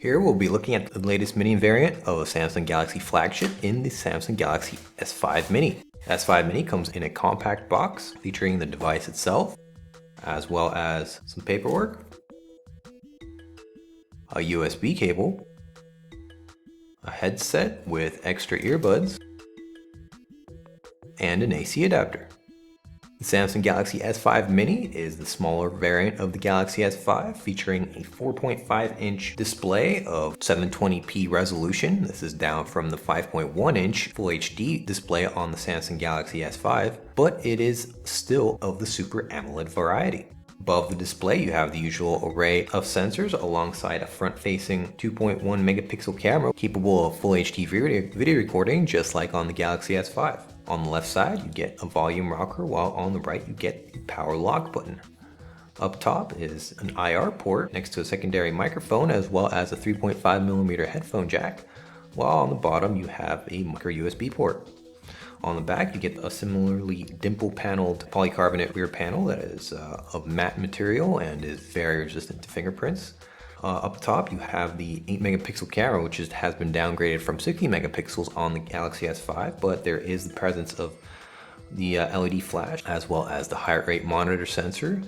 Here we'll be looking at the latest mini variant of a Samsung Galaxy flagship in the Samsung Galaxy S5 Mini. S5 Mini comes in a compact box featuring the device itself, as well as some paperwork, a USB cable, a headset with extra earbuds, and an AC adapter. The Samsung Galaxy S5 Mini is the smaller variant of the Galaxy S5, featuring a 4.5-inch display of 720p resolution. This is down from the 5.1-inch Full HD display on the Samsung Galaxy S5, but it is still of the Super AMOLED variety. Above the display, you have the usual array of sensors alongside a front-facing 2.1 megapixel camera capable of Full HD video recording, just like on the Galaxy S5. On the left side, you get a volume rocker, while on the right, you get the power lock button. Up top is an IR port next to a secondary microphone, as well as a 3.5mm headphone jack, while on the bottom, you have a micro USB port. On the back, you get a similarly dimple-paneled polycarbonate rear panel that is of matte material and is very resistant to fingerprints. Up top, you have the 8 megapixel camera, which has been downgraded from 60 megapixels on the Galaxy S5, but there is the presence of the LED flash, as well as the heart rate monitor sensor.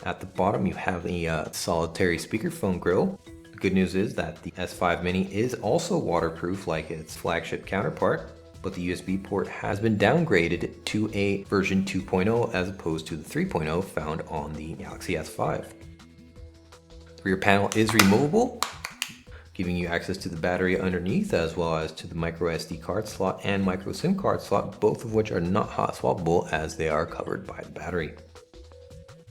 At the bottom, you have a solitary speakerphone grill. The good news is that the S5 Mini is also waterproof like its flagship counterpart, but the USB port has been downgraded to a version 2.0 as opposed to the 3.0 found on the Galaxy S5. The rear panel is removable, giving you access to the battery underneath, as well as to the micro SD card slot and micro SIM card slot, both of which are not hot swappable as they are covered by the battery.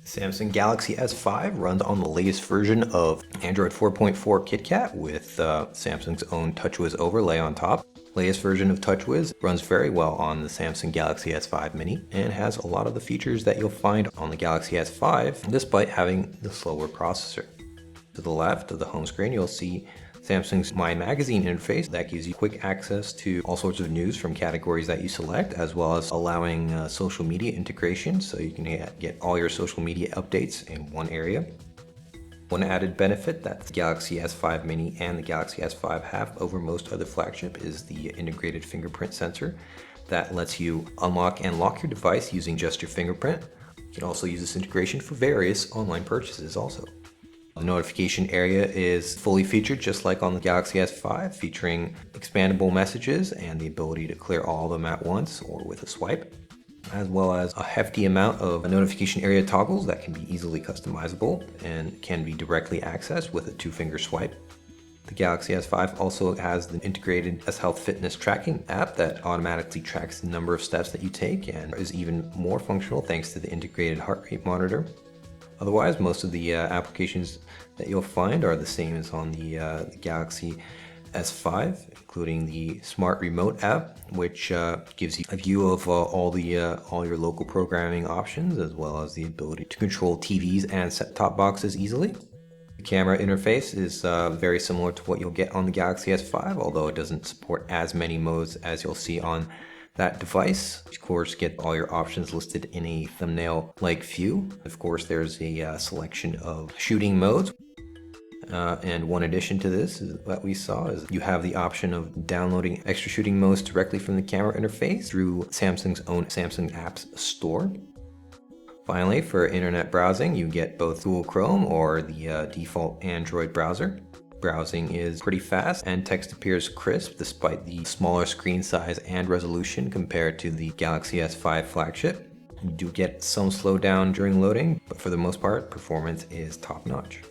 The Samsung Galaxy S5 runs on the latest version of Android 4.4 KitKat with Samsung's own TouchWiz overlay on top. Latest version of TouchWiz runs very well on the Samsung Galaxy S5 Mini and has a lot of the features that you'll find on the Galaxy S5 despite having the slower processor. To the left of the home screen, you'll see Samsung's My Magazine interface that gives you quick access to all sorts of news from categories that you select, as well as allowing social media integration, so you can get all your social media updates in one area. One added benefit that the Galaxy S5 Mini and the Galaxy S5 have over most other flagship is the integrated fingerprint sensor that lets you unlock and lock your device using just your fingerprint. You can also use this integration for various online purchases also. The notification area is fully featured just like on the Galaxy S5, featuring expandable messages and the ability to clear all of them at once or with a swipe, as well as a hefty amount of notification area toggles that can be easily customizable and can be directly accessed with a 2-finger swipe. The Galaxy S5 also has the integrated S-Health fitness tracking app that automatically tracks the number of steps that you take and is even more functional thanks to the integrated heart rate monitor. Otherwise, most of the applications that you'll find are the same as on the Galaxy S5, including the Smart Remote app, which gives you a view of all your local programming options, as well as the ability to control TVs and set-top boxes easily. The camera interface is very similar to what you'll get on the Galaxy S5, although it doesn't support as many modes as you'll see on that device. Of course, get all your options listed in a thumbnail-like view. Of course, there's a selection of shooting modes. And one addition to this that we saw is you have the option of downloading extra shooting modes directly from the camera interface through Samsung's own Samsung Apps Store. Finally, for internet browsing, you get both Google Chrome or the default Android browser. Browsing is pretty fast and text appears crisp despite the smaller screen size and resolution compared to the Galaxy S5 flagship. You do get some slowdown during loading, but for the most part, performance is top-notch.